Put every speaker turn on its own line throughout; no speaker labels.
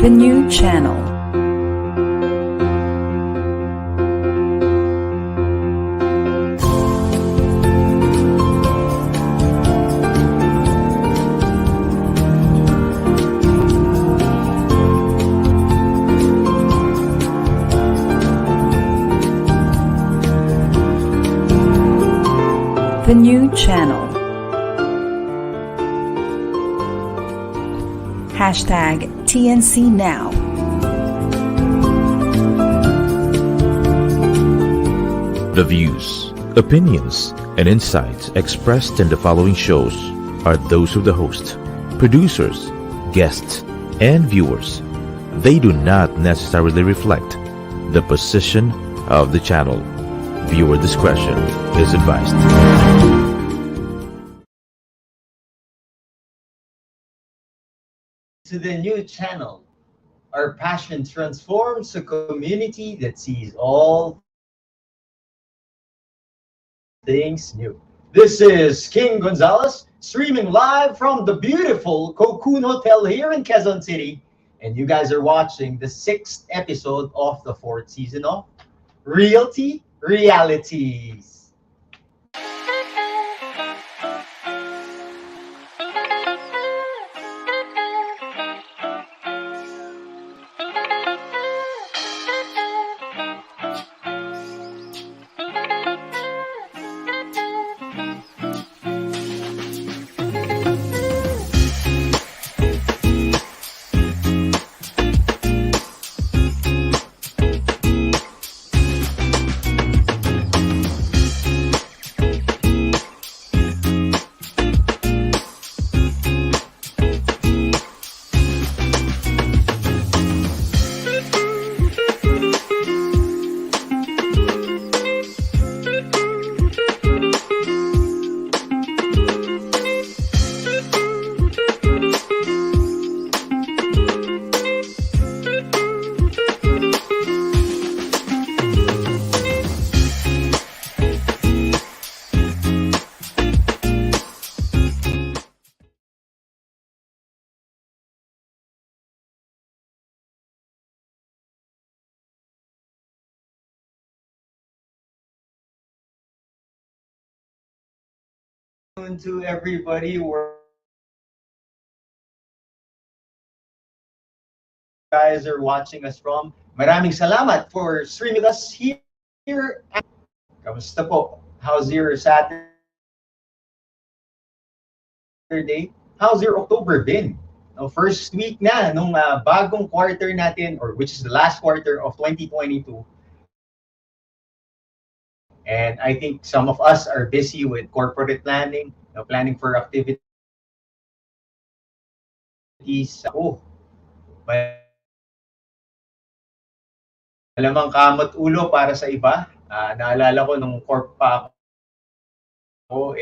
The new channel. The new channel. Hashtag TNC Now.
The views, opinions, and insights expressed in the following shows are those of the host, producers, guests, and viewers. They do not necessarily reflect the position of the channel. Viewer discretion is advised.
To the new channel. Our passion transforms a community that sees all things new. This is King Gonzalez, streaming live from the beautiful Cocoon Hotel here in Quezon City. And you guys are watching the 6th episode of the 4th season of Realty Realities. To everybody where guys are watching us from. Maraming salamat for streaming us here. Kamusta po? How's your Saturday? How's your October been? No, first week na nung bagong quarter natin, or which is the last quarter of 2022. And I think some of us are busy with corporate planning, planning for activities. Malamang kamot ulo para sa iba. Naalala ko nung Corp pa ako,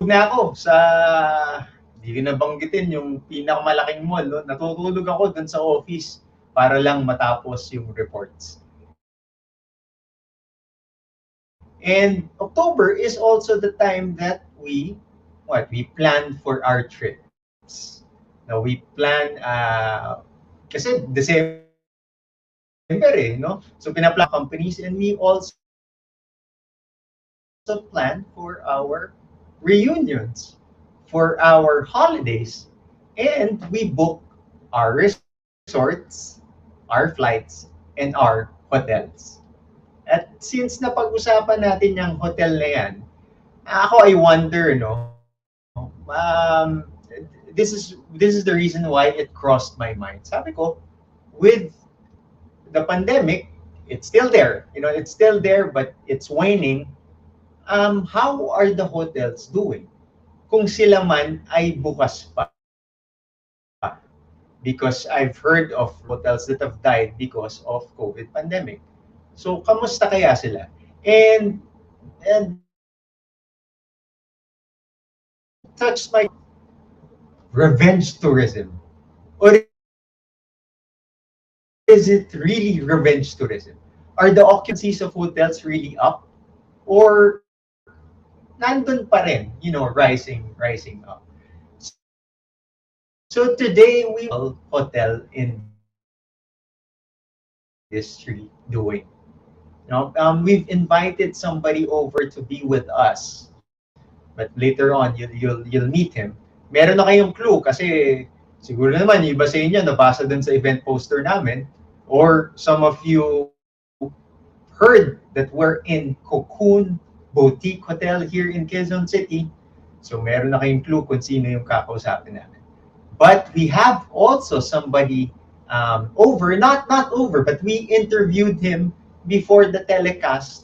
na ako sa, hindi ko nabanggitin yung pinakamalaking mall. No? Natutulog ako dun sa office para lang matapos yung reports. And October is also the time that we plan for our trips. Now we plan kasi December no? So pinaplan companies, and we also plan for our reunions, for our holidays, and we book our resorts, our flights, and our hotels. At since napag-usapan natin yung hotel na yan, I wonder, this is the reason why it crossed my mind. Sabi ko, with the pandemic, it's still there. It's still there, but it's waning. How are the hotels doing? Kung sila man ay bukas pa. Because I've heard of hotels that have died because of COVID pandemic. So, kamusta kaya sila? And touched my revenge tourism. Or is it really revenge tourism? Are the occupancies of hotels really up? Or nandun pa rin, rising up? So today we will hotel in industry doing. We've invited somebody over to be with us, but later on you'll meet him. Meron na kayong clue kasi siguro naman yung iba sa inyo nabasa dun sa event poster namin, or some of you heard that we're in Cocoon Boutique Hotel here in Quezon City. So meron na kayong clue kung sino yung kakausapin namin. But we have also somebody over, not over, but we interviewed him before the telecast.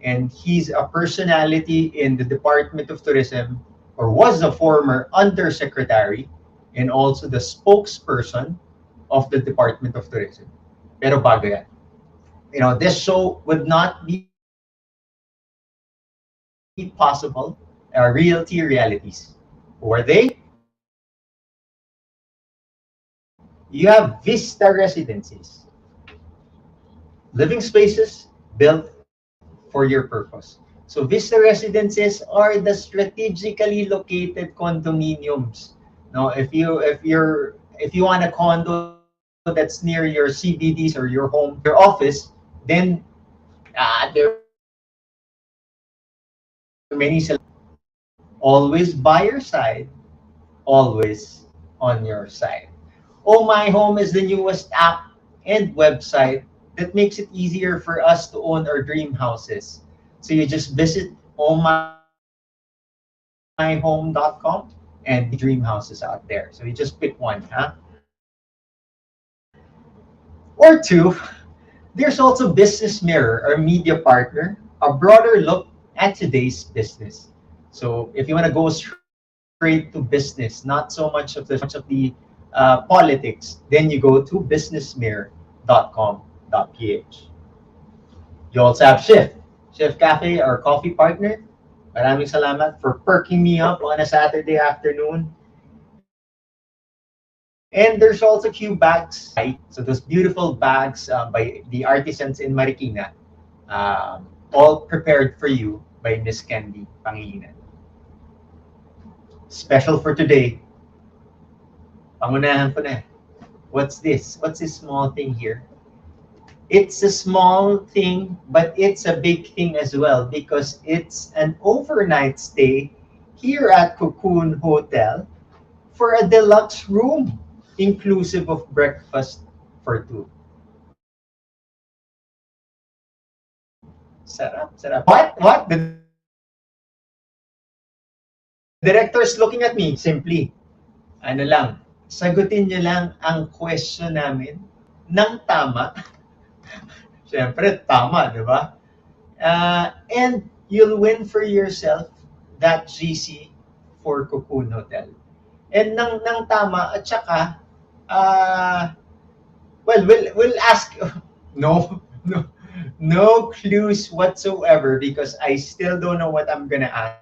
And he's a personality in the Department of Tourism, or was a former undersecretary, and also the spokesperson of the Department of Tourism. Pero bago yan. This show would not be possible. Realty Realities. Who are they? You have Vista Residencies, living spaces built for your purpose. So Vista Residences are the strategically located condominiums. Now, if you want a condo that's near your CBDs or your home, your office, then there are many always by your side, always on your side. Oh My Home is the newest app and website that makes it easier for us to own our dream houses. So you just visit ohmyhome.com and you can see dream houses out there. So you just pick one, huh? Or two, there's also Business Mirror, our media partner, a broader look at today's business. So if you want to go straight to business, not so much of the politics, then you go to businessmirror.com.ph. You also have Shift Cafe, our coffee partner. Maraming salamat for perking me up on a Saturday afternoon. And there's also Q Bags. So those beautiful bags by the artisans in Marikina, all prepared for you by Miss Candy Pangilinan. Special for today, pangunahan ko na. What's this? What's this small thing here? It's a small thing, but it's a big thing as well because it's an overnight stay here at Cocoon Hotel for a deluxe room, inclusive of breakfast for two. Sarap, sarap. What? The director's looking at me. Simply, ano lang, sagutin niyo lang ang question namin ng tama. Siyempre, tama, di ba? And you'll win for yourself that GC for Cocoon Hotel. And ng tama, at saka, well, we'll ask, no clues whatsoever because I still don't know what I'm gonna ask.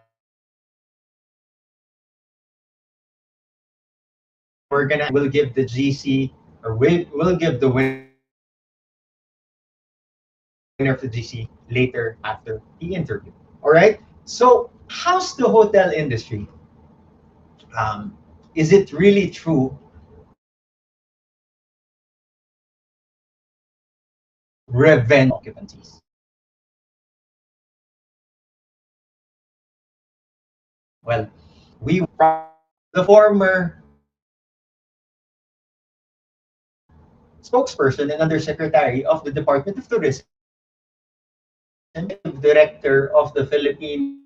We'll give the GC, or we'll give the winner of the GC later after the interview. All right. So, how's the hotel industry? Is it really true? Revenge occupancies. Well, we were the former spokesperson and undersecretary of the Department of Tourism, director of the Philippine.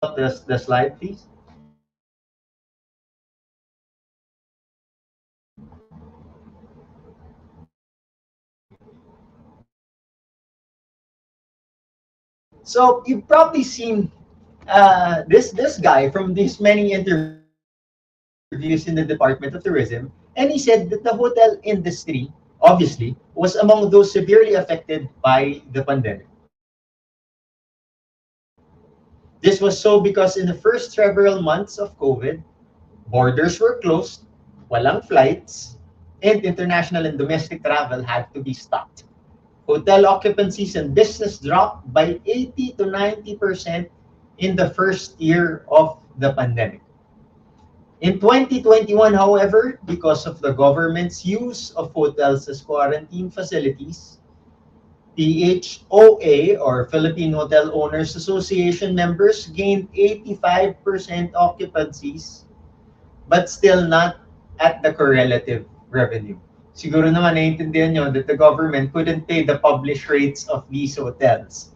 The slide, please. So you've probably seen this guy from these many interviews in the Department of Tourism, and he said that the hotel industry, obviously, was among those severely affected by the pandemic. This was so because in the first several months of COVID, borders were closed, walang flights, and international and domestic travel had to be stopped. Hotel occupancies and business dropped by 80 to 90% in the first year of the pandemic. In 2021, however, because of the government's use of hotels as quarantine facilities, PHOA or Philippine Hotel Owners Association members gained 85% occupancies but still not at the correlative revenue. Siguro naman naiintindihan nyo that the government couldn't pay the published rates of these hotels.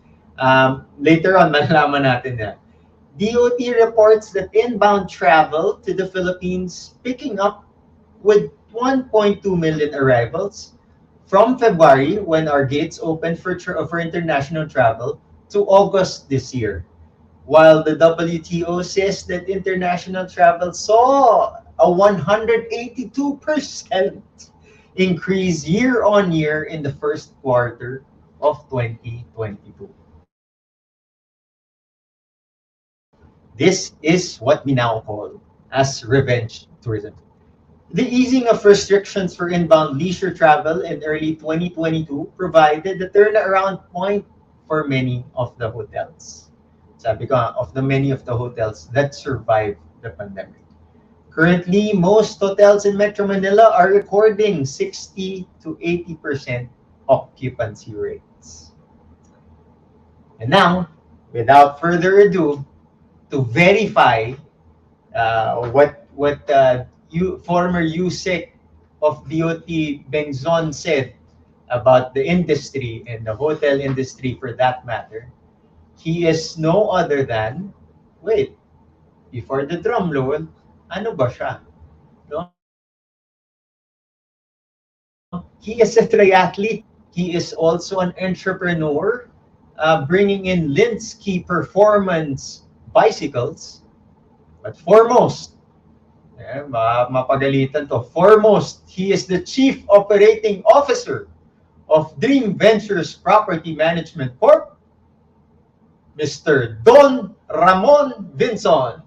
Later on, malalaman natin yan. DOT reports that inbound travel to the Philippines picking up with 1.2 million arrivals from February when our gates opened for international travel to August this year. While the WTO says that international travel saw a 182% increase year on year in the first quarter of 2022. This is what we now call as revenge tourism. The easing of restrictions for inbound leisure travel in early 2022 provided a turnaround point for many of the hotels. Sabi ko, of the many of the hotels that survived the pandemic. Currently, most hotels in Metro Manila are recording 60 to 80% occupancy rates. And now, without further ado, to verify what former USEC of DOT Bengzon said about the industry and the hotel industry for that matter, he is no other than, wait, before the drum roll, ano ba siya? No? He is a triathlete. He is also an entrepreneur, bringing in Linsky Performance bicycles. But foremost, mapagalitan to. Foremost, he is the Chief Operating Officer of Dream Ventures Property Management Corp, Mr. Don Ramon Vinzon.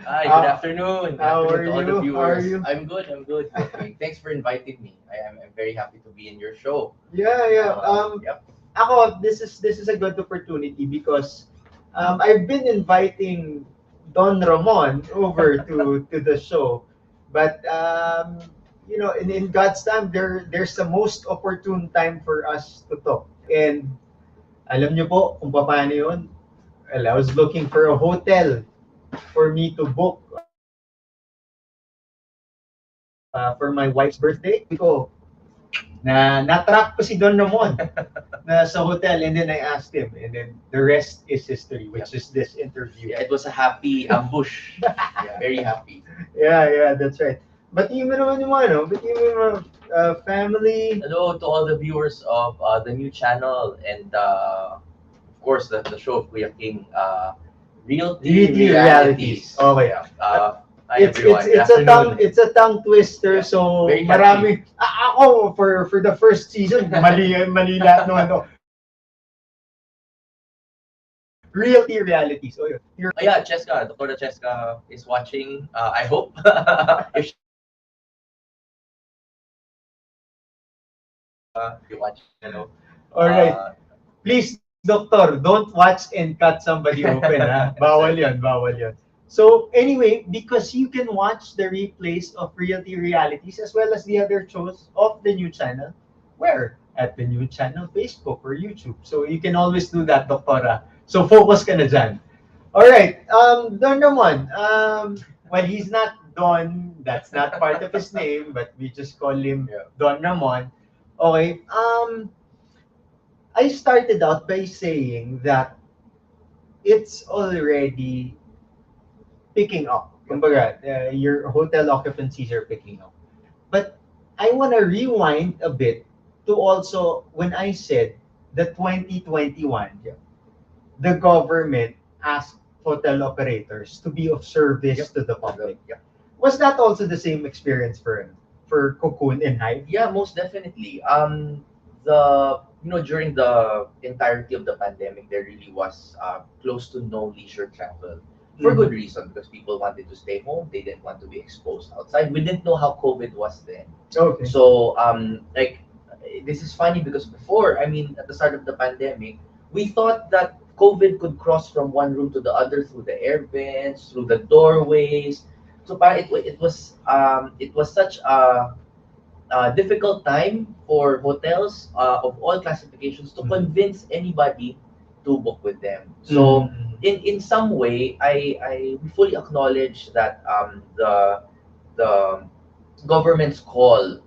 Hi, good afternoon. Good
How are
afternoon to all the
you? How are
viewers.
you?
I'm good. Okay. Thanks for inviting me. I'm very happy to be in your show.
Yeah.
Yep.
Ako, this is a good opportunity because I've been inviting Don Ramon over to the show, but in God's time, there's the most opportune time for us to talk. And alam niyo po kung paano yun? Well, I was looking for a hotel for me to book for my wife's birthday. Ko na-track ko si Don Ramon na sa hotel, and then I asked him, and then the rest is history, which is this interview.
Yeah, it was a happy ambush. Yeah, very happy.
Yeah, that's right. Batiin mo naman yung batiin mo yung family.
Hello to all the viewers of the new channel and of course the show of Kuya King, Realty Realities.
Okay.
Hi everyone.
It's a tongue twister, so
Very
marami. Ako for the first season, mali lahat ng Realty Realities. Oh, yun.
Oh yeah, Cheska, Dr. Cheska is watching. I hope if you watch,
All right. Please, doctor, don't watch and cut somebody open. Ha? Bawal yun. So anyway, because you can watch the replays of Realty Realities as well as the other shows of the new channel, where? At the new channel, Facebook or YouTube. So you can always do that, Doctora. So focus ka na dyan. Alright, Don Ramon, well, he's not Don, that's not part of his name, but we just call him Don Ramon. Okay, I started out by saying that it's already picking up. Kumbaga, your hotel occupancies are picking up. But I want to rewind a bit to also when I said the 2021, the government asked hotel operators to be of service to the public. Was that also the same experience for Cocoon and Hive?
Yeah, most definitely. During the entirety of the pandemic, there really was close to no leisure travel. For good reason, because people wanted to stay home. They didn't want to be exposed outside. We didn't know how COVID was then.
Okay.
So, this is funny because before, I mean, at the start of the pandemic, we thought that COVID could cross from one room to the other through the air vents, through the doorways. So it was such a difficult time for hotels of all classifications to convince anybody to book with them. So in some way, I we fully acknowledge that the government's call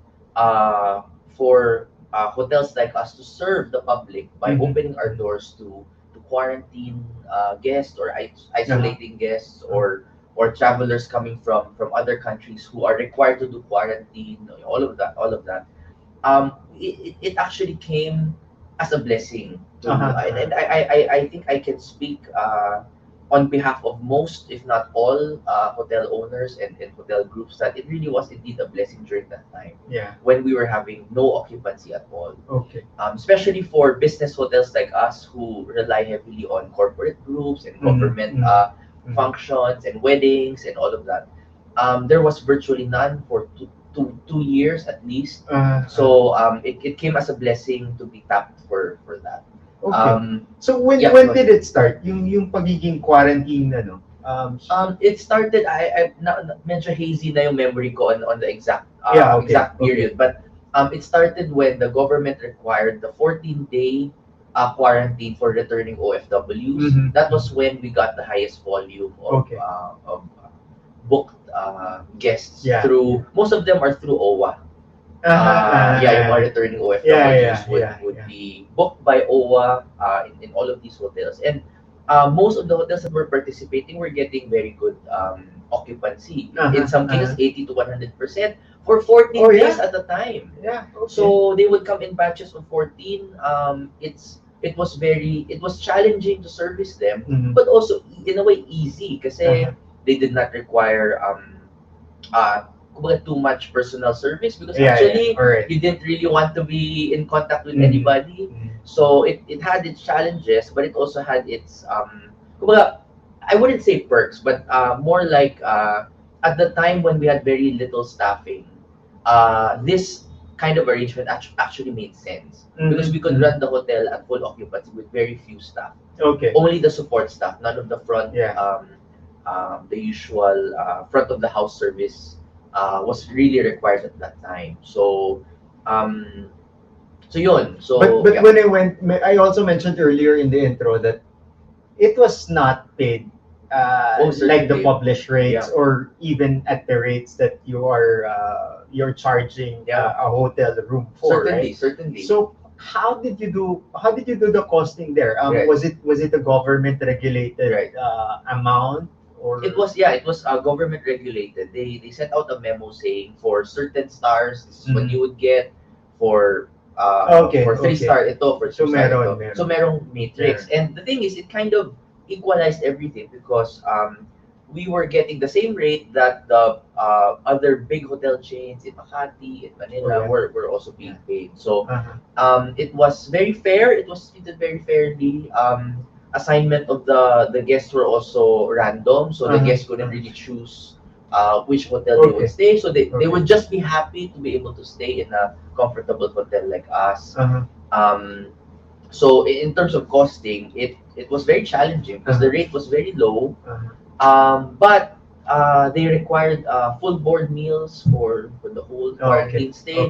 for hotels like us to serve the public by opening our doors to quarantine guests or isolating guests or travelers coming from other countries who are required to do quarantine, all of that. It actually came as a blessing to, and I think I can speak on behalf of most, if not all, hotel owners and hotel groups that it really was indeed a blessing during that time
Yeah.
when we were having no occupancy at all.
Okay.
Especially for business hotels like us who rely heavily on corporate groups and government functions and weddings and all of that. There was virtually none for 2 years at least. So it came as a blessing to be tapped for that.
Okay. So when
yeah,
when
go
did it start? Yung pagiging quarantine ano?
It started, medyo hazy na yung memory ko on the exact
Yeah, okay,
exact
okay.
period, but it started when the government required the 14-day quarantine for returning OFWs. That was when we got the highest volume of
Okay.
booked guests
Yeah.
through, most of them are through OWA. Yung mga returning OFWs would be booked by OWA in all of these hotels. And most of the hotels that were participating were getting very good occupancy. In some cases, 80 to 100% for 14 days at a time.
Yeah. Okay.
So they would come in batches of 14. It was challenging to service them, but also in a way easy kasi they did not require too much personal service because actually you didn't really want to be in contact with anybody. So it had its challenges, but it also had its I wouldn't say perks, but more like at the time when we had very little staffing, this kind of arrangement actually made sense because we could run the hotel at full occupancy with very few staff.
Okay.
Only the support staff, none of the front, the usual front of the house service was really required at that time. So, yun. So,
but when I went, I also mentioned earlier in the intro that it was not paid like the
certainly.
published rates or even at the rates that you're charging a hotel room for.
Certainly.
So how did you do the costing there? Was it a government regulated amount? Or
it was government regulated. They sent out a memo saying for certain stars this is what you would get, for 3-star ito, for 2-star ito. So merong matrix. And the thing is, it kind of equalized everything because we were getting the same rate that the other big hotel chains in Makati, in Manila were also being paid. So it was very fair. It was treated very fairly. Assignment of the guests were also random, so the guests couldn't really choose which hotel they would stay. So they would just be happy to be able to stay in a comfortable hotel like us. So in terms of costing, it was very challenging because the rate was very low. But they required full board meals for the whole quarantine stay.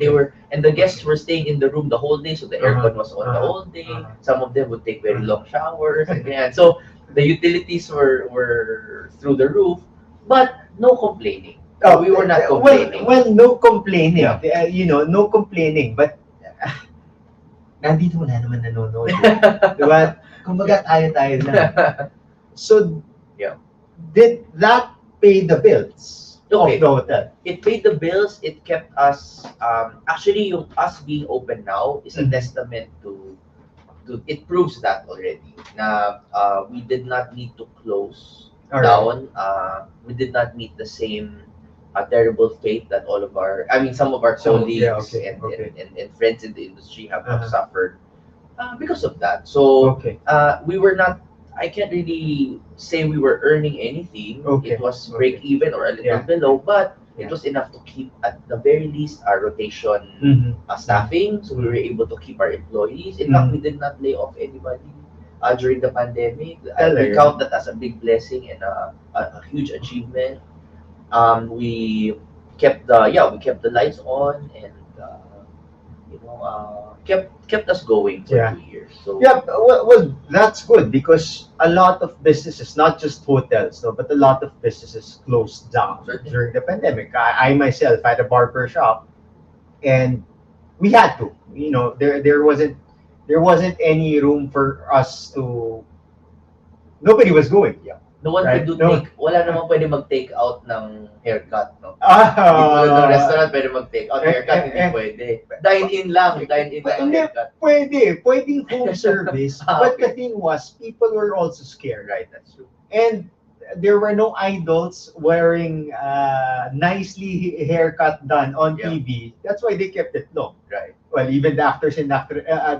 And the guests were staying in the room the whole day, so the aircon was on the whole day. Some of them would take very long showers, and so the utilities were through the roof, but no complaining. We were not complaining.
Well, no complaining. No complaining. But nandito wala naman nanonood. Diba? Kumbaga tayo lang. So did that pay the bills of the hotel?
It paid the bills. It kept us. Actually, us being open now is a testament to. It proves that already. Na we did not need to close down. We did not meet the same terrible fate that some of our colleagues and friends in the industry have suffered because of that. So we were not. I can't really say we were earning anything. It was break even or a little below, but It was enough to keep at the very least our rotation staffing, so we were able to keep our employees. In fact, we did not lay off anybody during the pandemic. We count that as a big blessing and a huge achievement. We we kept the lights on and kept us going for 2 years. So
well, that's good because a lot of businesses, not just hotels, no, but a lot of businesses closed down during the pandemic. I myself had a barber shop, and we had to. There wasn't any room for us to. Nobody was going.
no one
Right?
could do
No.
wala namang pwede mag-take out ng haircut, no? Hindi tulad ng restaurant, pwede mag-take out haircut, hindi pwede. Dine-in lang
Hindi,
haircut.
pwedeng home service. But the thing was, people were also scared.
Right, that's true.
And there were no idols wearing nicely haircut done on TV. That's why they kept it long.
Right.
Well, even the actors and the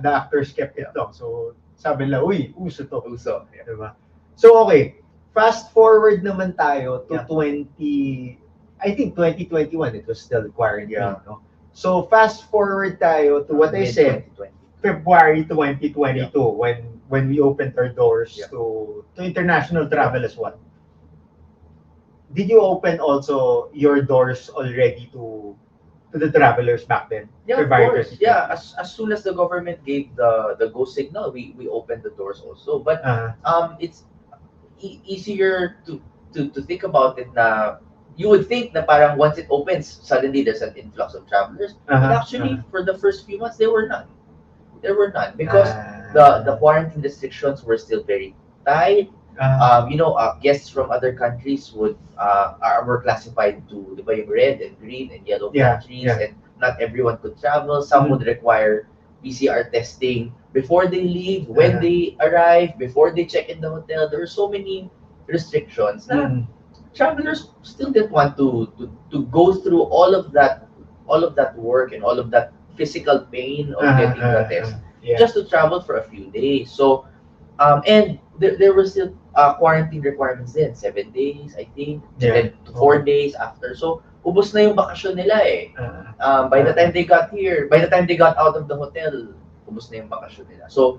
actors kept it long. So sabi nila, uy, uso to.
Uso. Yeah.
Diba? So okay, fast forward naman tayo to 2021. It was still quarantine. No? So fast forward tayo to what I said, February 2022, when we opened our doors to international travel as well. Did you open also your doors already to the travelers back then?
Yeah, of
February
course.
2022?
Yeah, as soon as the government gave the go signal, we opened the doors also. But it's easier to think about it na you would think na parang once it opens, suddenly there's an influx of travelers. But actually, for the first few months, there were none. There were none because the quarantine restrictions were still very tight. Guests from other countries were classified to di ba, yung red and green and yellow countries, and not everyone could travel. Some would require PCR testing before they leave, when they arrive, before they check in the hotel. There were so many restrictions that travelers still didn't want to go through all of that work and all of that physical pain of getting the test just to travel for a few days. So and there were still quarantine requirements then, 7 days I think, and then 4 days after. So ubos na yung bakasyon nila eh. By the time they got here, by the time they got out of the hotel, ubos na yung bakasyon nila. So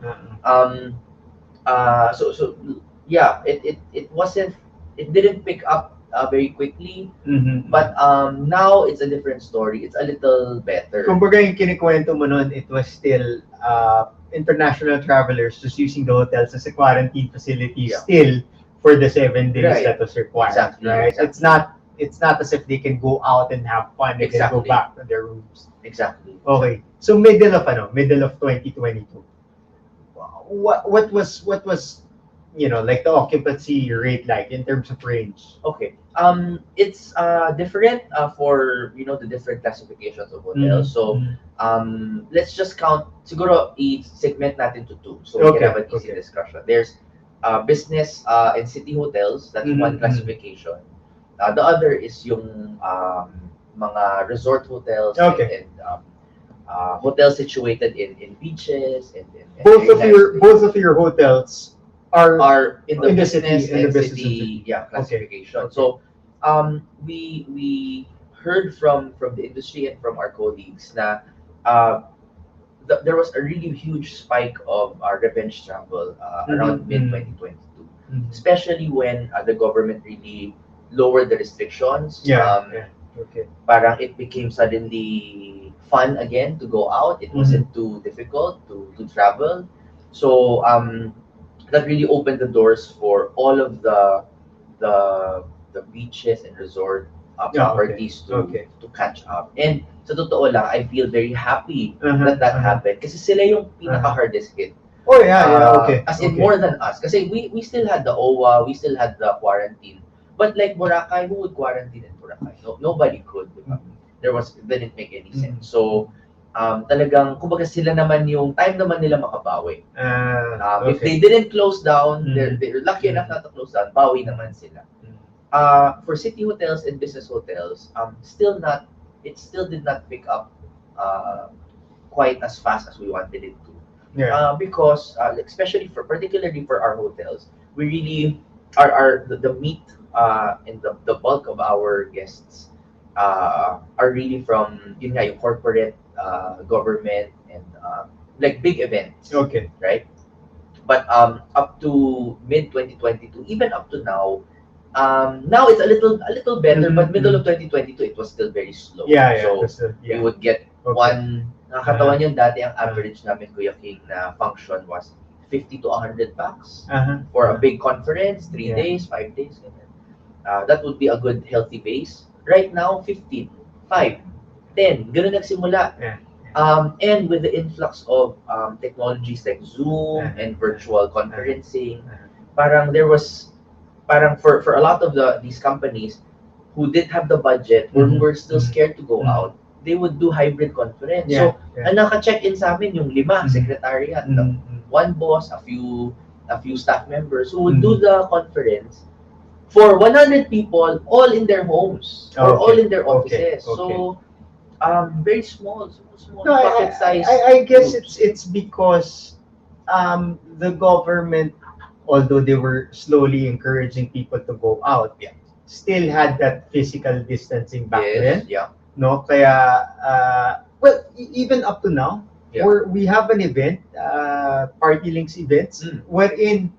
it didn't pick up very quickly, but now it's a different story. It's a little better.
Kumbaga yung kinikwento mo nun, it was still international travelers just using the hotels as a quarantine facility still for the 7 days that was required.
Exactly.
Right?
Exactly.
It's not as if they can go out and have fun. They can go back to their rooms.
Exactly.
Okay. So middle of 2022. What was like the occupancy rate like in terms of range?
Okay. It's different for the different classifications of hotels. So let's just count. Siguro i-segment natin to two, so we can have an easy discussion. There's business and city hotels. That's one classification. The other is yung mga resort hotels and hotels situated in beaches and
both of your hotels
are in the business
city,
and city classification.
Okay.
So we heard from the industry and from our colleagues na there was a really huge spike of revenge travel around mid-2022, especially when the government really lowered the restrictions. Parang it became suddenly fun again to go out. It wasn't too difficult to travel. So that really opened the doors for all of the beaches and resort properties to catch up. And sa totoo lang, I feel very happy that happened kasi sila yung pinaka-hardest hit. As in more than us. Kasi we still had the OWA, we still had the quarantine. But like Boracay, who would quarantine in Boracay? Nobody could. It didn't make any sense. So talagang kumbaga sila naman yung time naman nila makabawi. If they didn't close down, they're lucky enough not to close down, bawi naman sila. For city hotels and business hotels, it still did not pick up quite as fast as we wanted it to. Because particularly for our hotels, we really the meat and the bulk of our guests are really from yun nga, yung corporate, government, and like big events,
Okay.
right? But up to mid 2022, even up to now it's a little better,
Mhm,
but middle
mhm.
of 2022 it was still very slow.
Yeah, yeah.
So
That's
we
yeah.
would get
Okay.
one, nakakatawan yun dati, ang average namin, Kuya King, na function was 50 to 100 bucks
Uh-huh.
for a big conference, 3
Yeah.
days, 5 days, ganyan. That would be a good healthy base. Right now, 15, 5, 10, ganun nagsimula.
Yeah.
And with the influx of technologies like Zoom and virtual conferencing, parang there was, parang for a lot of these companies who did have the budget or who were still scared to go out, they would do hybrid conference.
Yeah,
So,
yeah.
ang naka-check-in sa amin yung 5
Mhm.
secretariat,
Mhm.
one boss, a few staff members who would do the conference for 100 people, all in their homes or all in their
Okay,
offices. So, very small
No,
pocket size.
I guess
groups.
it's because the government, although they were slowly encouraging people to go out,
Yeah.
still had that physical distancing back
Yes,
then.
yeah.
No, kaya well, even up to now,
Yeah.
we have an event, Party Links events,
Mm.
wherein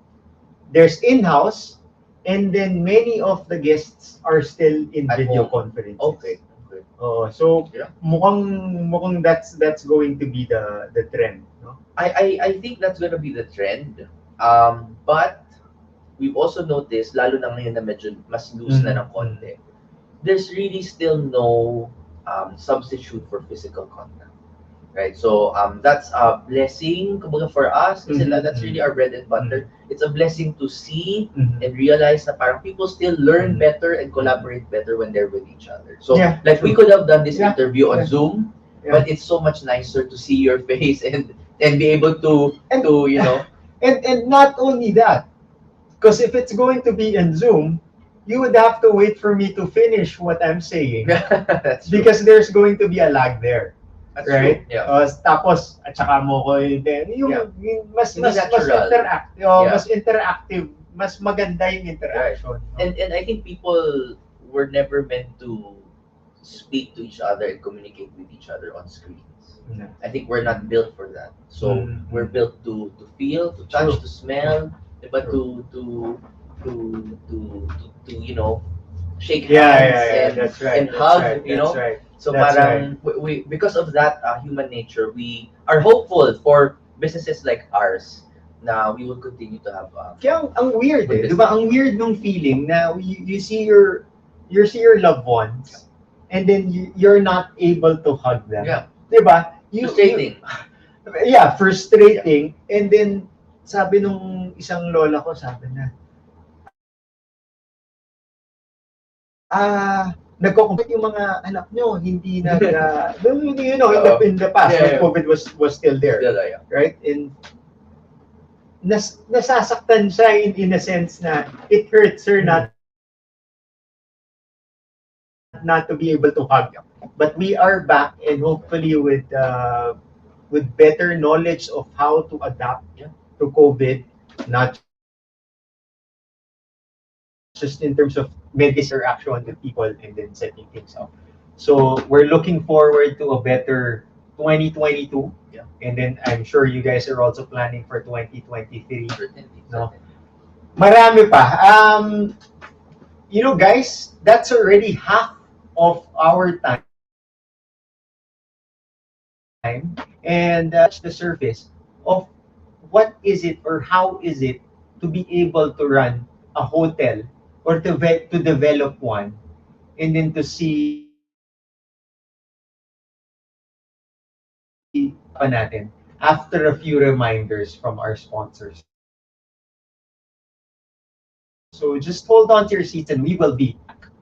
there's in-house, and then many of the guests are still in
At
video
home.
conferences.
Okay.
So
Yeah.
mukhang that's going to be the trend, no?
I think that's gonna be the trend. But we've also noticed, lalo na ngayon na medyo mas loose na ng konti, there's really still no substitute for physical contact. Right? So that's a blessing kumbaga for us kasi that's really our bread and butter. It's a blessing to see and realize na parang people still learn better and collaborate better when they're with each other. So
Yeah,
like we
true.
could have done this
Yeah,
interview on
yeah.
Zoom,
Yeah.
but it's so much nicer to see your face and be able to you know.
And not only that, because if it's going to be in Zoom, you would have to wait for me to finish what I'm saying
That's true.
because there's going to be a lag there.
That's
Right?
true. Yeah.
Tapos at saka mo ko then yung mas
Hindi natural.
interactive,
Yeah.
mas interactive, mas maganda yung interaction. no?
And I think people were never meant to speak to each other and communicate with each other on screens.
Yeah.
I think we're not built for that. So we're built to feel, to touch,
True.
to smell, but to you know, shake hands
That's right.
and
that's
hug,
right,
you know.
That's right.
So
That's
parang we because of that human nature, we are hopeful for businesses like ours na we will continue to have
Kaya ang weird
Good
di ba? Ang weird nung feeling na you see your loved ones and then you're not able to hug them.
Yeah.
Di ba?
frustrating.
Frustrating. And then sabi nung isang lola ko, sabi na, nagko-compete yung mga anak nyo, hindi in the past, when COVID was still there, right? And nasasaktan siya in a sense na it hurts her not to be able to hug. But we are back, and hopefully with better knowledge of how to adapt to COVID, not just in terms of medical interaction with people and then setting things up. So we're looking forward to a better 2022. And then I'm sure you guys are also planning for 2023. No? Marami pa. Guys, that's already half of our time. And that's the surface of what is it or how is it to be able to run a hotel or to develop one, and then to see pa natin after a few reminders from our sponsors. So just hold on to your seats and we will be back.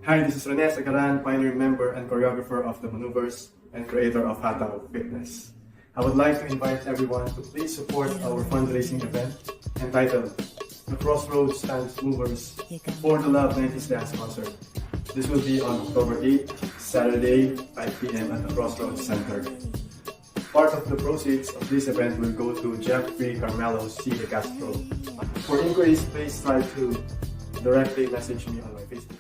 Hi, this is Rene Sagaran, pioneer member and choreographer of the Maneuvers and creator of Hataw Fitness. I would like to invite everyone to please support our fundraising event entitled The Crossroads Dance Movers for the Love 90s Dance Concert. This will be on October 8th, Saturday, 5 p.m. at the Crossroads Center. Part of the proceeds of this event will go to Jeffrey Carmelo C. De Castro. For inquiries, please try to directly message me on my Facebook.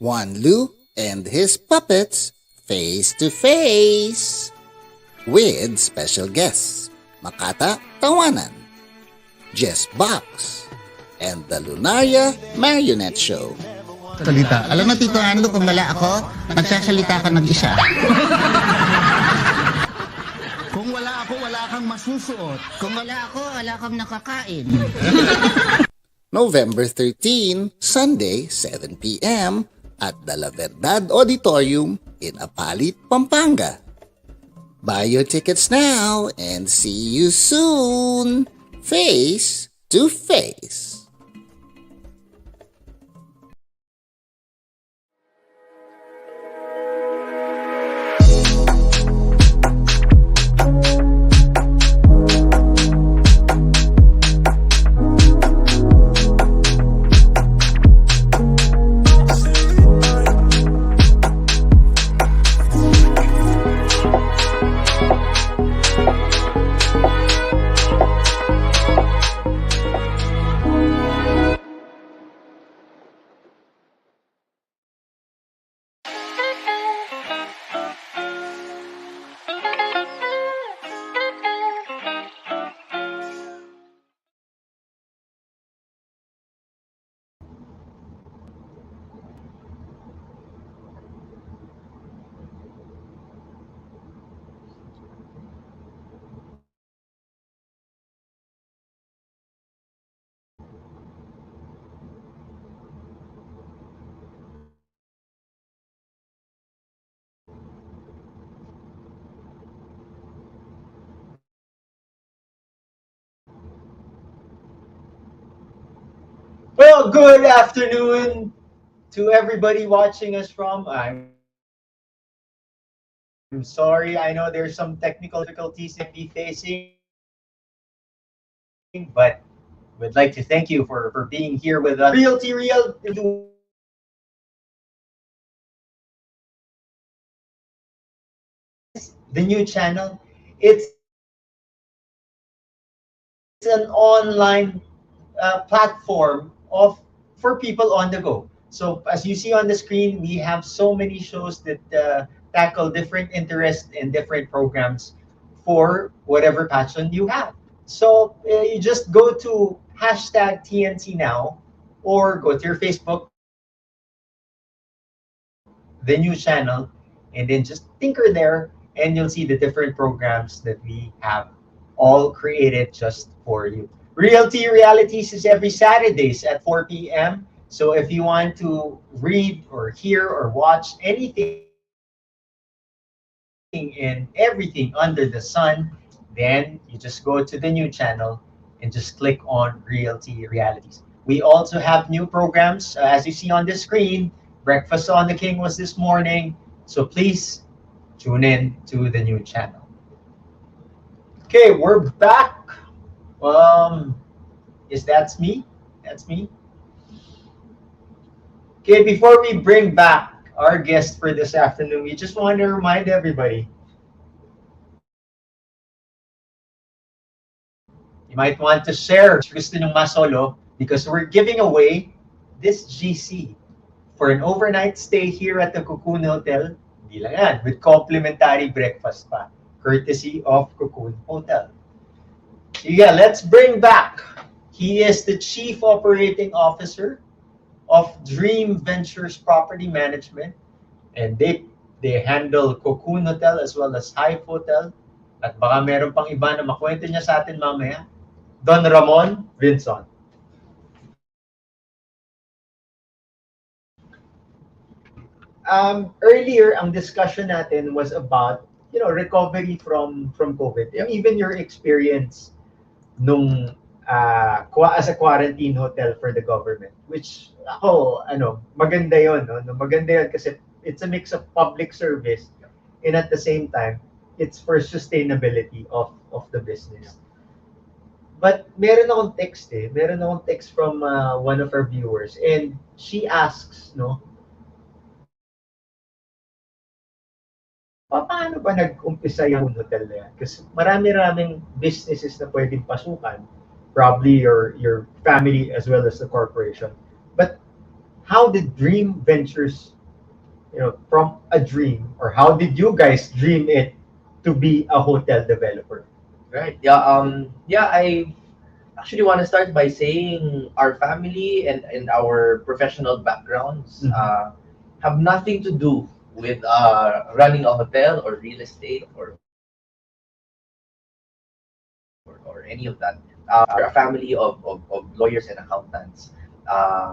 Juan Lu and his puppets face to face with special guests Makata Tawanan, Jess Box, and the Lunaria Marionette Show.
Salita. Alam mo, Tito Ando, kung wala ako, magsasalita ka mag-isa. Kung wala ako, wala kang masusuot. Kung wala ako, wala kang nakakain.
November 13, Sunday, 7 p.m. at the La Verdad Auditorium in Apalit, Pampanga. Buy your tickets now and see you soon, face to face.
Well, good afternoon to everybody watching us from. I'm sorry, I know there's some technical difficulties you might be facing, but we'd like to thank you for being here with us. Realty the new channel. It's an online platform for people on the go. So as you see on the screen, we have so many shows that tackle different interests and different programs for whatever passion you have. So you just go to hashtag TNC now, or go to your Facebook, the new channel, and then just tinker there, and you'll see the different programs that we have all created just for you. Realty Realities is every Saturdays at 4 p.m. So if you want to read or hear or watch anything and everything under the sun, then you just go to the new channel and just click on Realty Realities. We also have new programs, as you see on the screen. Breakfast on the King was this morning. So please tune in to the new channel. Okay, we're back. That's me? That's me. Okay, before we bring back our guest for this afternoon, we just want to remind everybody. You might want to share gusto nyong masolo because we're giving away this GC for an overnight stay here at the Cocoon Hotel. Hindi lang yan, with complimentary breakfast pa, courtesy of Cocoon Hotel. Yeah, let's bring back. He is the Chief Operating Officer of Dream Ventures Property Management, and they handle Cocoon Hotel as well as Hive Hotel. At baka meron pang iba na makwento niya sa atin mamaya. Don Ramon Vinzon. Earlier, ang discussion natin was about recovery from COVID. And even your experience nung as a quarantine hotel for the government, which ako maganda yon, no? Maganda yon kasi it's a mix of public service and at the same time it's for sustainability of the business. But meron akong text from one of our viewers, and she asks, paano ba nag-umpisa yung hotel na yan? Kasi marami-raming businesses na pwedeng pasukan, probably your family as well as the corporation. But how did Dream Ventures, from a dream, or how did you guys dream it to be a hotel developer?
Right. Yeah. I actually want to start by saying our family and our professional backgrounds have nothing to do with running a hotel or real estate or any of that. We're a family of lawyers and accountants.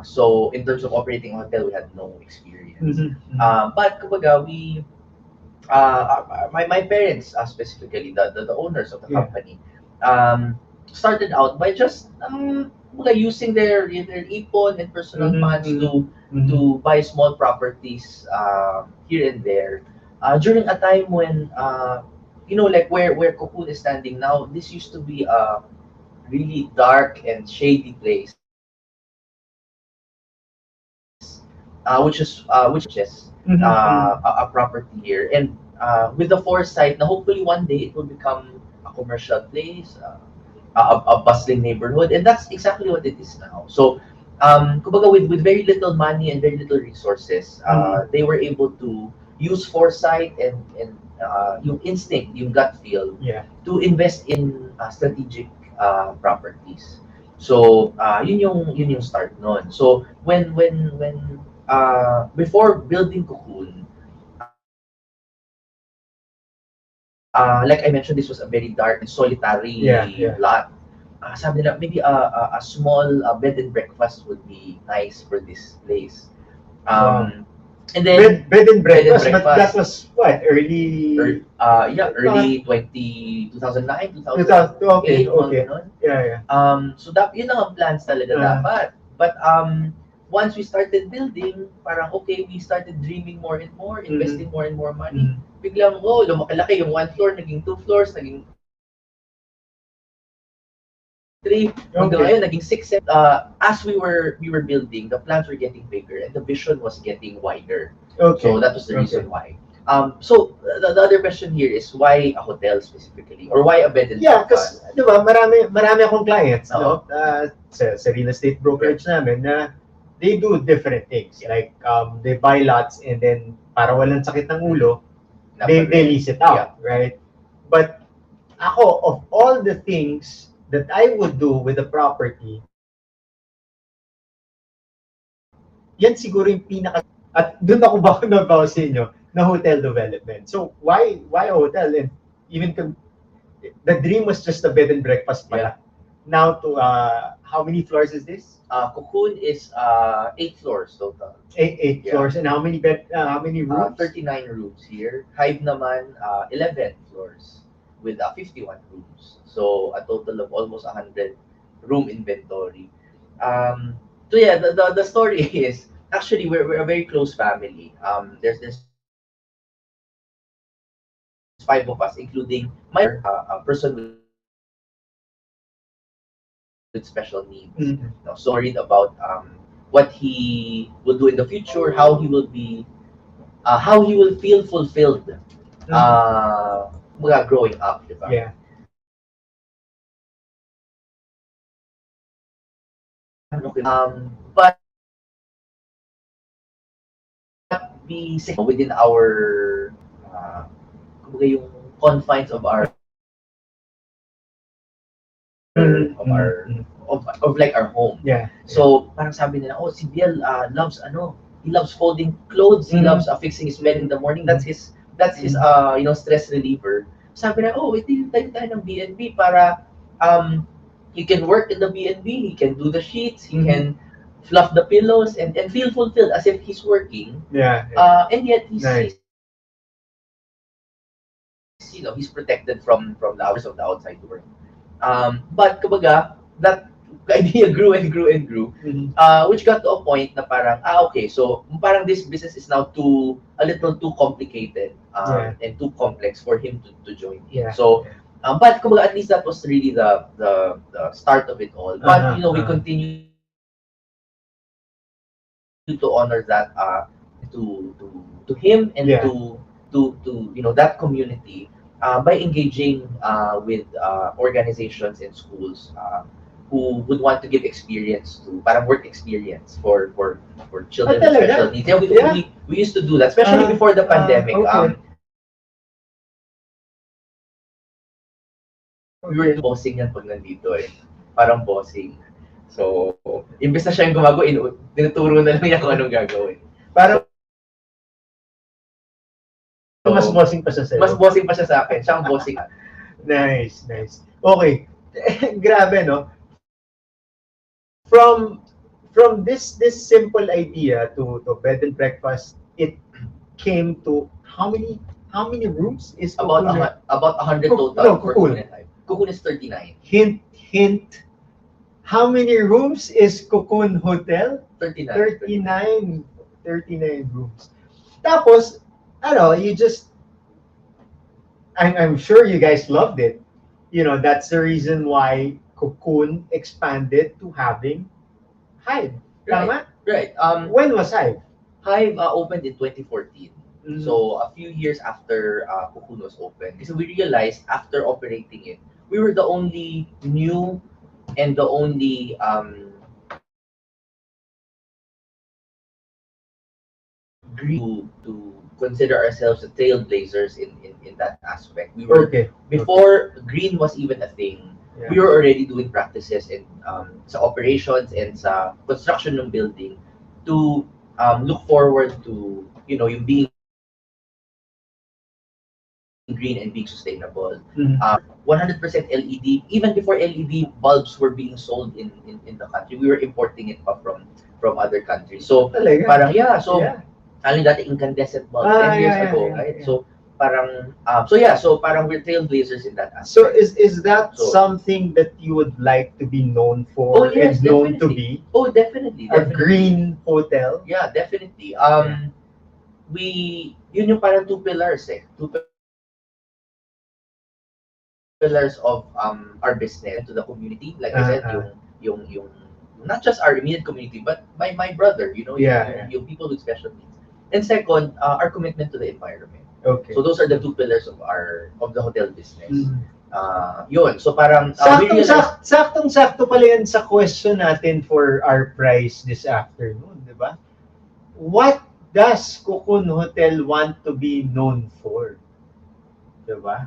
So in terms of operating a hotel, we had no experience. But kumbaga, we my parents, specifically the owners of the company, started out by just using their ipon and personal funds to buy small properties here and there during a time when like where Cocoon is standing now. This used to be a really dark and shady place, which is a property here, and with the foresight na hopefully one day it will become a commercial place, a bustling neighborhood, and that's exactly what it is now. So kumbaga, with very little money and very little resources, they were able to use foresight and yung instinct, yung gut feel, to invest in strategic properties. So yun yung start nun. So when before building Cocoon, like I mentioned, this was a very dark and solitary lot. Sabi nila, maybe a small bed and breakfast would be nice for this place. And then
bed and breakfast, but that was what, early
2009, 2008.
Okay.
So that yun ang plans talaga dapat. But once we started building, parang we started dreaming more and more, investing more and more money. Biglang lumaki-laki yung 1 floor, naging 2 floors, naging 3, hanggang ngayon naging 6, 7. As we were building, the plans were getting bigger and the vision was getting wider. So that was the reason why. So the other question here is why a hotel specifically, or why a bed and breakfast?
Because diba, marami akong clients sa real estate brokerage namin na they do different things. Like they buy lots and then para walang sakit ng ulo, they lease it out, right? But ako, of all the things that I would do with a property, yan siguro yung pinaka, at doon ako ba nabaw sa inyo, na hotel development. So why a hotel? And even the dream was just a bed and breakfast pala. Now to how many floors is this?
Cocoon is 8 floors total.
8 floors, and how many rooms?
39 rooms here. Hive naman 11 floors with 51 rooms. So a total of almost 100 room inventory. So yeah, the story is actually we're a very close family. There's 5 of us, including my a person with special needs. So worried about what he will do in the future, how he will feel fulfilled growing up, diba?
Yeah.
But be within our yung confines of our of like our home.
Yeah.
So parang sabi nila, oh, si Biel loves he loves folding clothes, he loves fixing his bed in the morning. That's his stress reliever. Sabi na, oh, ito yung tayo ng B&B para he can work in the B&B, he can do the sheets, he can fluff the pillows and feel fulfilled as if he's working.
Yeah.
And yet he's
Nice.
he's protected from the hours of the outside world. But kumbaga, that idea grew and grew and grew, which got to a point na parang, okay, so parang this business is now a little too complicated and too complex for him to join in.
Yeah.
So, but kumbaga, at least that was really the start of it all. But we continue to honor that to him and to that community by engaging with organizations and schools who would want to give experience to parang work experience for children with special needs. Yeah, we used to do that, especially before the pandemic.
Okay.
We were bossing yan pag nandito eh. Parang bossing. So, imbes na siya yung gumagawa, tinuturo na lang niya kung anong gagawin.
Parang mas bossing pa siya sa'yo.
Mas bossing pa siya sa akin. Siya ang bossing.
Nice. Okay. Grabe, no? From this simple idea to bed and breakfast, it came to how many rooms is
about 100 total for Cocoon and Hive. Cocoon is 39.
Hint. How many rooms is Cocoon Hotel?
39.
39 rooms. Tapos, I'm sure you guys loved it. That's the reason why Cocoon expanded to having Hive. Tama?
Right.
When was Hive?
Hive opened in 2014. So a few years after Cocoon was opened. Because we realized after operating it, we were the only new and the only to consider ourselves the trailblazers in that aspect. We were before green was even a thing. Yeah. We were already doing practices in sa operations and sa construction ng building to look forward to yung being green and being sustainable. 100% LED. Even before LED bulbs were being sold in the country, we were importing it from other countries. So parang dati incandescent bulb 10 years ago, right? Yeah. So parang parang we're trailblazers in that aspect.
So is that something that you would like to be known for and known to be?
Oh, definitely.
A green hotel?
Yeah, definitely. Yun yung parang two pillars of our business to the community. Like I said, yung not just our immediate community, but my brother, yung people with special needs. And second, our commitment to the environment.
Okay.
So those are the two pillars of the hotel business. Yun. So parang
saktong-sakto pala yan sa question natin for our prize this afternoon, di ba? What does Cocoon Hotel want to be known for? Di ba?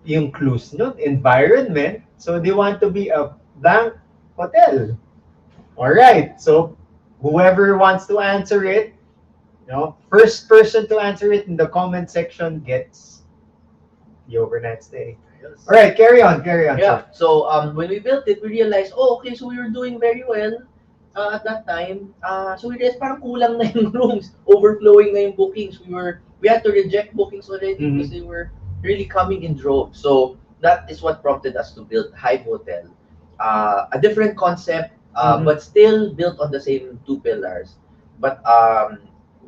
Yung clues nun, environment. So they want to be a blank hotel. All right. So whoever wants to answer it, first person to answer it in the comment section gets the overnight stay. Yes. All right, carry on.
Yeah. So when we built it, we realized, okay, so we were doing very well at that time. So we realized parang kulang na yung rooms, overflowing na yung bookings. We had to reject bookings already because they were really coming in droves. So that is what prompted us to build Hive Hotel, a different concept, but still built on the same two pillars. but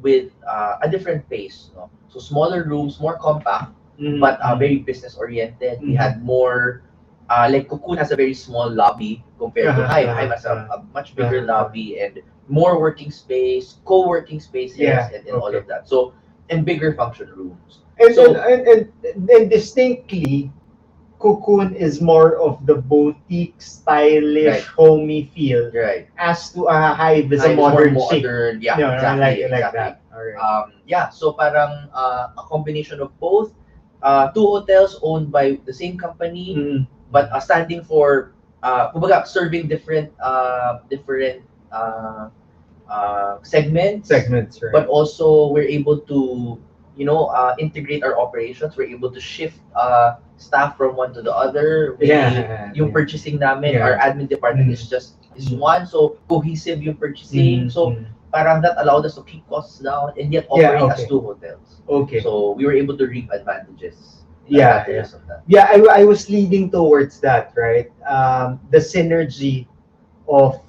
with a different pace, no? So smaller rooms, more compact, but very business oriented. We had more, like Cocoon has a very small lobby compared to Hive. Hive has a much bigger lobby and more working space, co-working spaces, and all of that. So, and bigger function rooms.
And,
So-
and distinctly, Cocoon is more of the boutique, stylish,
Right.
homey feel,
Right.
as to Hive is
Hive
a
is more
modern chic.
modern. Yeah,
No,
exactly.
like
exactly.
that. All right.
Yeah, so parang a combination of both. Two hotels owned by the same company, but standing for, kumbaga, serving different segments.
Segments, right?
But also we're able to, integrate our operations. We're able to shift staff from one to the other. Yung purchasing namin, our admin department is one, so cohesive yung purchasing. So parang that allowed us to keep costs down and yet operate as two hotels.
Okay.
So we were able to reap advantages. Of that.
Yeah, I was leading towards that, right? The synergy of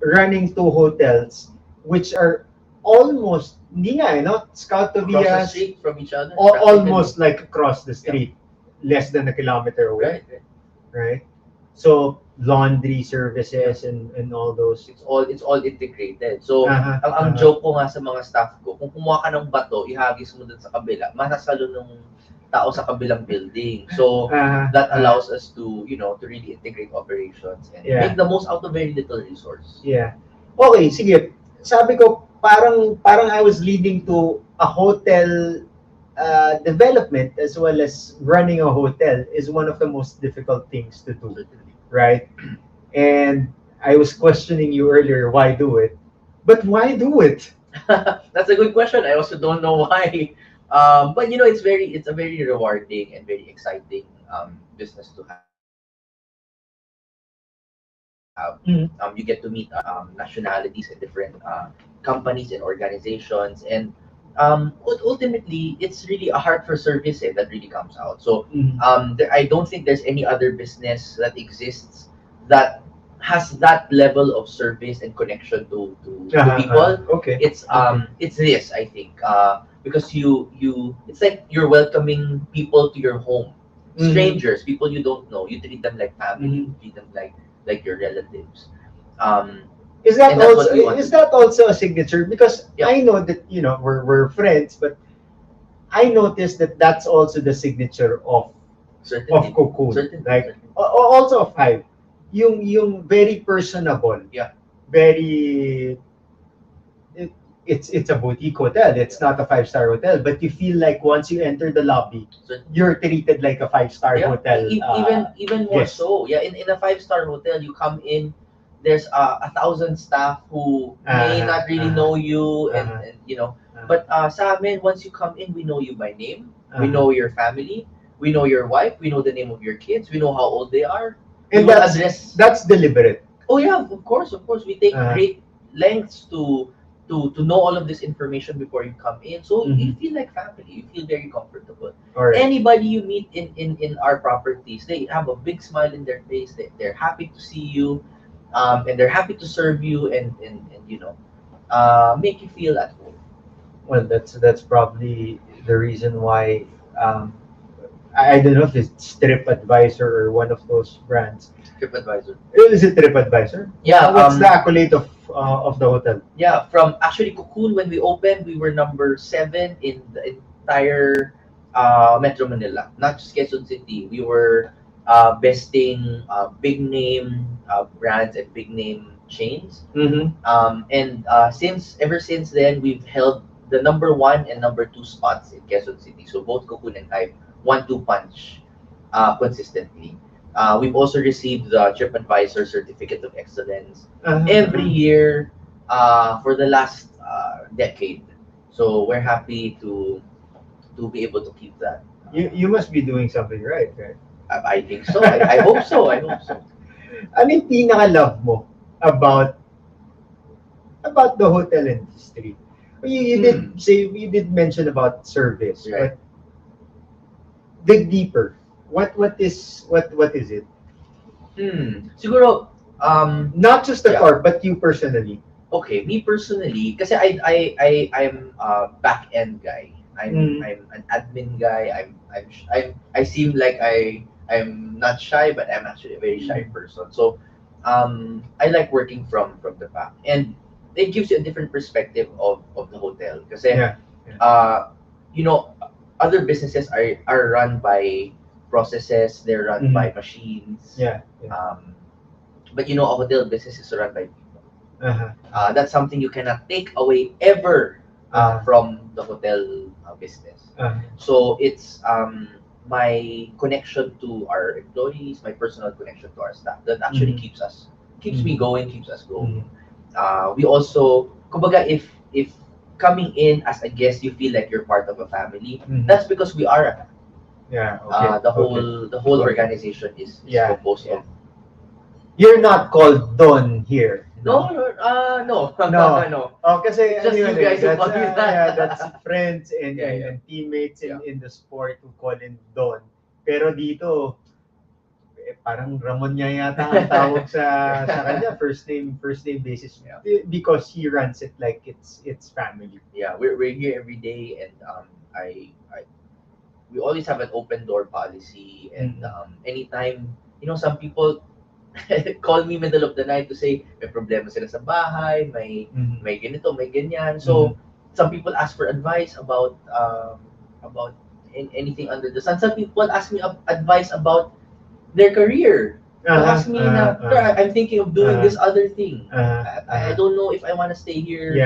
running two hotels, which are almost, hindi nga, Scout
Across the
Tobias,
street from each other.
almost like across the street, less than a kilometer away,
Right.
right? So laundry services and all those.
It's all integrated. So ang joke ko nga sa mga staff ko, kung kumuha ka ng bato, ihagis mo dun sa kabila, masasalo ng tao sa kabilang building. So that allows us to, to really integrate operations and make the most out of very little resource.
Yeah. Okay, sige. Sabi ko, parang I was leading to a hotel development, as well as running a hotel is one of the most difficult things to do, right? And I was questioning you earlier, why do it? But why do it?
That's a good question. I also don't know why. But it's a very rewarding and very exciting business to have. You get to meet nationalities and different companies and organizations, and ultimately it's really a heart for service that really comes out. So I don't think there's any other business that exists that has that level of service and connection to people.
Okay.
It's this, I think, because it's like you're welcoming people to your home, strangers, people you don't know. You treat them like family, you treat them like your relatives.
Is that
and that's what we
also
want
is
to
that also a signature? Because
Yeah.
I know that we're friends, but I noticed that that's also the signature of
certainly,
Cocoon,
certainly,
like
certainly.
also of Hive, yung very personable,
Yeah.
very. It's a boutique hotel. It's not a 5-star hotel, but you feel like once you enter the lobby,
Certainly.
you're treated like a 5-star
Yeah.
hotel.
Even more
yes.
so. Yeah, in a 5-star hotel, you come in, there's 1,000 staff who may not really know you, and but sa amin, once you come in, we know you by name, we know your family, we know your wife, we know the name of your kids, we know how old they are,
And
we will
that's deliberate.
Oh yeah, of course, we take
Uh-huh.
great lengths to know all of this information before you come in, so you feel like family, you feel very comfortable.
All right.
Anybody you meet in our properties, they have a big smile in their face. They're happy to see you, and they're happy to serve you, and make you feel at home.
Well, that's probably the reason why. I don't know if it's TripAdvisor or one of those brands.
TripAdvisor.
Is it TripAdvisor?
Yeah.
What's the accolade of the hotel?
Yeah, from actually Cocoon, when we opened, we were number 7 in the entire Metro Manila, not just Quezon City. We were besting big name brands and big name chains. And ever since then, we've held the number 1 and number 2 spots in Quezon City. So both Cocoon and Hive, 1-2 punch consistently. We've also received the TripAdvisor Certificate of Excellence every year for the last decade. So we're happy to be able to keep that.
You must be doing something right?
I think so. I hope so. I hope so.
Ano yung pinaka-love mo about the hotel industry? You did say, you did mention about service,
Right.
but dig deeper. What is it?
Siguro,
Not just the
Yeah.
Corp, but you personally.
Okay, me personally, kasi I'm a back end guy. I'm an admin guy. I seem like I'm not shy, but I'm actually a very shy person. So, I like working from the back, and it gives you a different perspective of the hotel. Kasi,
Yeah.
you know, other businesses are run by processes. They're run by machines.
Yeah. Yeah.
But you know, a hotel business is run by people.
Uh-huh.
That's something you cannot take away ever from the hotel business.
Uh-huh.
So it's my connection to our employees, my personal connection to our staff that actually
Mhm.
keeps me going, keeps us going.
Mhm.
We also, kumbaga, if coming in as a guest, you feel like you're part of a family.
Mhm.
That's because we are a family.
Yeah. Okay.
The whole organization is
Yeah,
composed
yeah.
of.
You're not called Don here.
No,
No.
no.
Oh, kasi
It's just
ano yun
you guys who
that's,
call me that.
yeah, that's friends and,
Yeah,
and,
yeah.
and teammates
Yeah.
in the sport who call him Don. Pero dito, parang Ramon niya yata ang tawag sa kanya, first name basis.
Yeah.
Because he runs it like it's family.
Yeah, we're here every day, and I we always have an open door policy, and anytime, some people call me middle of the night to say may problema sila sa bahay, may ganito, may ganyan. So some people ask for advice about anything under the sun. Some people ask me advice about their career. They'll ask me na, "Sir, I'm thinking of doing this other thing. I don't know if I want to stay here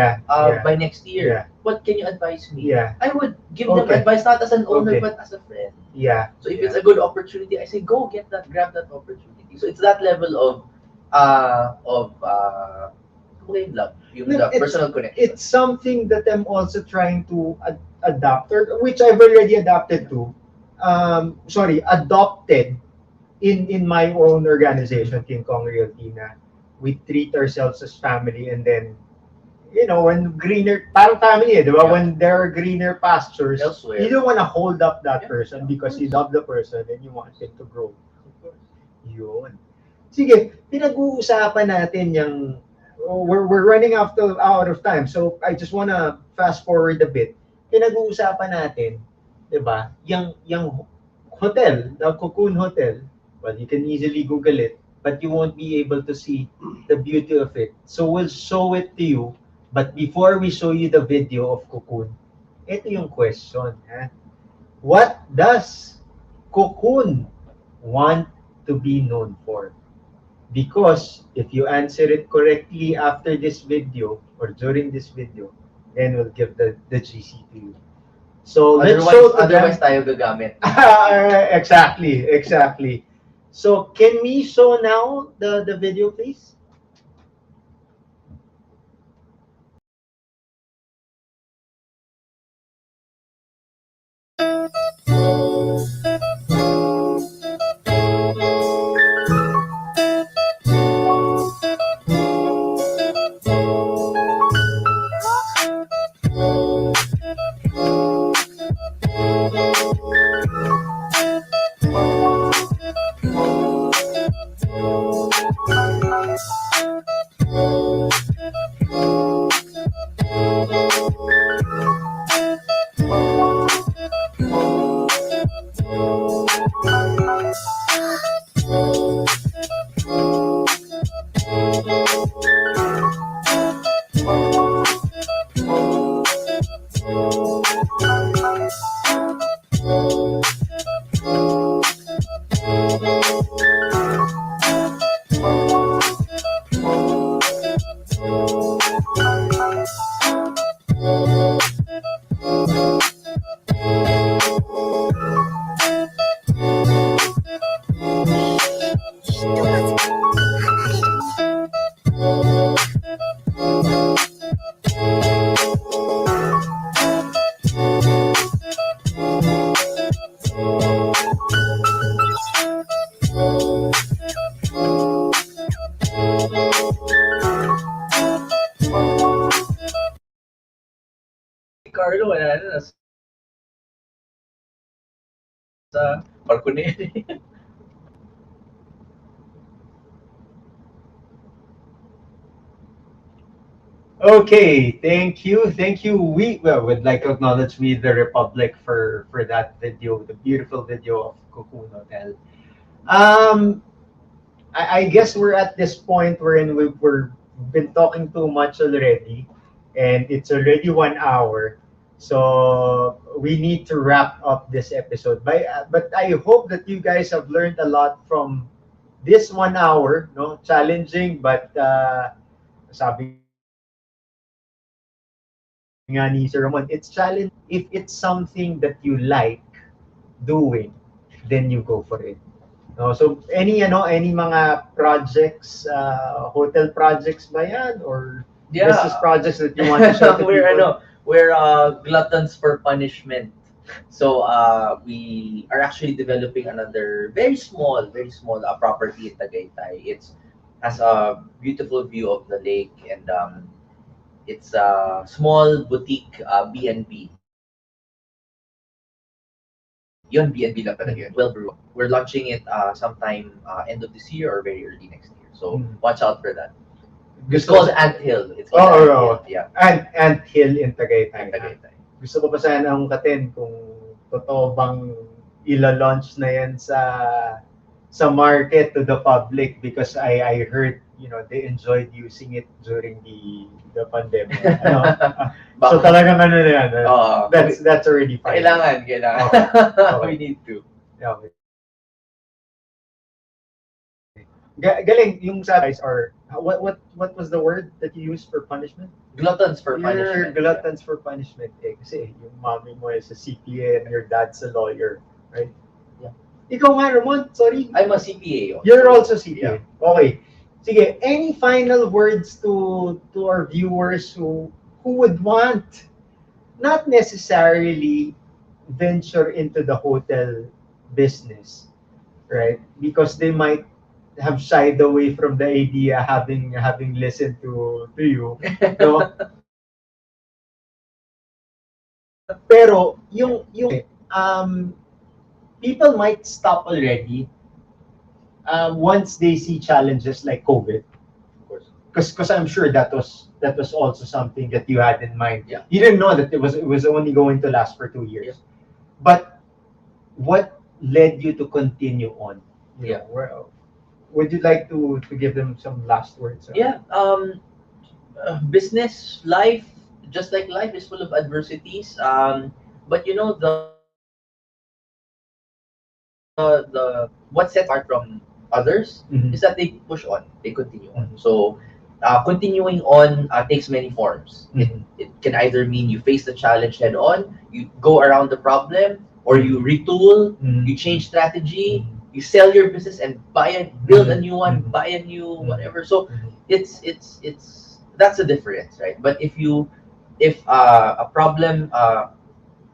by next year.
Yeah.
What can you advise me?"
Yeah.
I would give them
Okay.
advice not as an owner,
Okay.
but as a friend.
Yeah.
So if it's a good opportunity, I say go grab that opportunity. So it's that level of love, yung
No,
the personal connection.
It's something that I'm also trying to adapt, or which I've already adapted to. Adopted in my own organization, King Kong Realty, na we treat ourselves as family, and then when greener, parang family, di ba?
Yeah.
When there are greener pastures,
Elsewhere.
you don't want to hold up that
Yeah,
person
of
because you
course.
love the person and you want him to grow.
Of course.
Yun. Sige, pinag-uusapan natin yung we're running out of time. So I just wanna fast forward a bit. Pinag-uusapan natin, 'di ba? Yung hotel, the Cocoon Hotel. Well, you can easily Google it, but you won't be able to see the beauty of it. So we'll show it to you. But before we show you the video of Cocoon, ito yung question, ha? What does Cocoon want to be known for? Because if you answer it correctly after this video or during this video, then we'll give the GC to you. So let's show to
Otherwise
them.
tayo gagamit.
Exactly. So can we show now the video, please?
Carlo, wala na. Sa Parkuneri.
Okay, thank you. We would like to acknowledge We the Republic for that video, the beautiful video of Cocoon Hotel. Um, I guess we're at this point wherein we're been talking too much already, and it's already 1 hour. So we need to wrap up this episode. But I hope that you guys have learned a lot from this 1 hour. No, challenging, but sabi nga ni Sir Ramon, it's challenging if it's something that you like doing, then you go for it. No, so any any mga projects, hotel projects ba yan or business
Yeah.
projects that you want to share to
we're
people?
we're gluttons for punishment. So we are actually developing another very small property in Tagaytay. It's has a beautiful view of the lake, and it's a small boutique B&B. Yun, B&B lang talaga yun. Well, we're launching it sometime end of this year or very early next year. So watch out for that. It's called Ant Hill. It's called Ant Hill. Yeah.
Ant Hill in Tagaytay.
Tagaytay.
Gusto ko pa sana angkatin kung totoo bang ila-launch na yan sa market to the public, because I heard, they enjoyed using it during the pandemic. So talagang ano na yan. That's already fine.
Kailangan.
Okay.
We need to.
Okay. Galing yung sa guys are what was the word that you used for punishment?
Gluttons for
You're
punishment.
gluttons for punishment. Kasi yung mommy mo is a CPA and your dad's a lawyer, right?
Yeah.
Ikaw nga, Ramon, sorry.
I'm a CPA. Also.
You're also CPA.
Yeah.
Okay. Sige, any final words to our viewers who would want not necessarily venture into the hotel business, right? Because they might have shied away from the idea having listened to you, no? Pero people might stop already once they see challenges like COVID, of course, because I'm sure that was also something that you had in mind.
Yeah.
You didn't know that it was only going to last for 2 years.
Yeah.
But what led you to continue on?
Yeah.
Would you like to give them some last words?
Yeah. Business life, just like life, is full of adversities. But the what sets apart from others is that they push on, they continue on. So continuing on takes many forms. It can either mean you face the challenge head on, you go around the problem, or you retool, you change strategy, you sell your business and build a new one, buy a new whatever. So it's that's the difference, right? But if a problem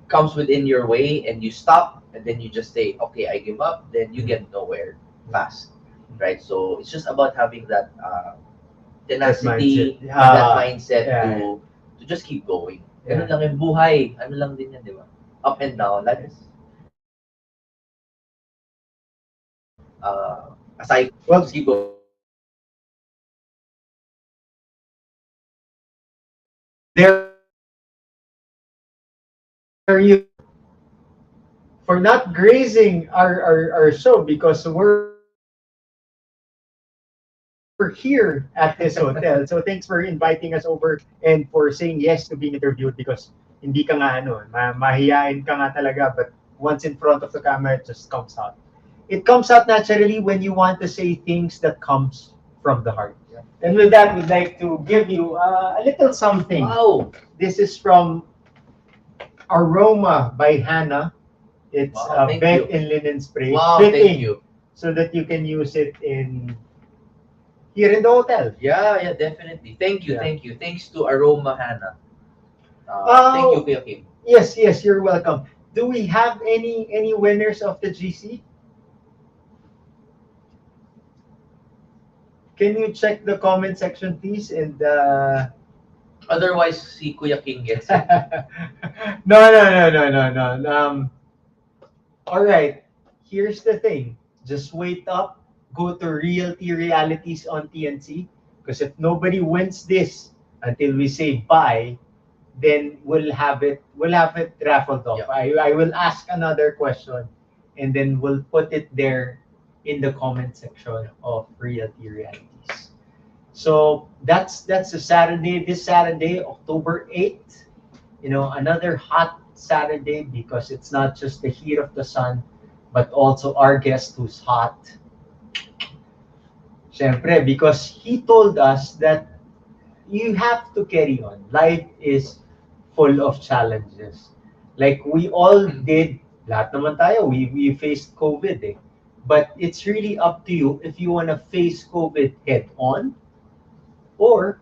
comes within your way and you stop and then you just say, okay, I give up, then you get nowhere fast, right? So it's just about having that tenacity, that mindset to just keep going. Ganun lang yung buhay. Ano lang din yan, di ba? Up and down. That is aside.
Well,
Just keep going.
There you for not grazing our show, because we're here at this hotel. So thanks for inviting us over and for saying yes to being interviewed, because hindi ka nga mahihain ka nga talaga, but once in front of the camera, it just comes out. It comes out naturally when you want to say things that comes from the heart. And with that, we'd like to give you a little something.
Wow.
This is from Aroma by Hannah. It's a bed and linen spray.
Wow,
fitting,
thank you.
so that you can use it here in the hotel.
Yeah, definitely. Thank you. Thanks to Aroma Hannah. Thank you, Kuya Kim.
Yes, you're welcome. Do we have any winners of the GC? Can you check the comment section, please? And
Otherwise, si Kuya King gets it.
No. All right. Here's the thing. Just wait up. Go to Realty Realities on TNC. Because if nobody wins this until we say bye, then we'll have it raffled off.
Yeah.
I will ask another question, and then we'll put it there in the comment section of Realty Realities. So that's a Saturday. This Saturday, October 8th, another hot Saturday, because it's not just the heat of the sun, but also our guest who's hot. Siyempre, because he told us that you have to carry on. Life is full of challenges. Like we all did, lahat naman tayo, we faced COVID eh. But it's really up to you if you want to face COVID head on or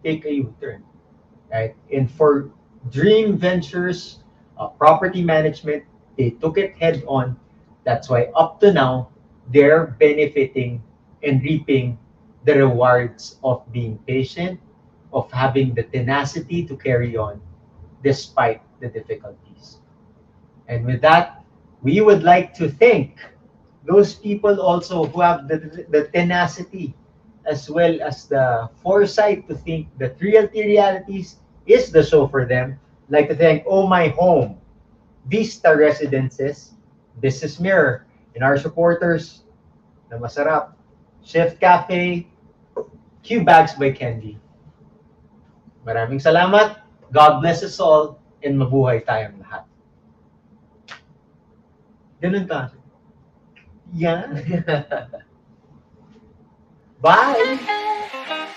take a U-turn, right? And for Dream Ventures, property management, they took it head on. That's why up to now, they're benefiting and reaping the rewards of being patient, of having the tenacity to carry on despite the difficulties. And with that, we would like to thank those people also who have the tenacity as well as the foresight to think that Realty Realities is the show for them. I'd like to thank Oh My Home, Vista Residences, Business Mirror, and our supporters, na masarap, Chef Cafe, Q Bags by Candy. Maraming salamat, God bless us all, and mabuhay tayong lahat. Ganun ka. Yan. Bye!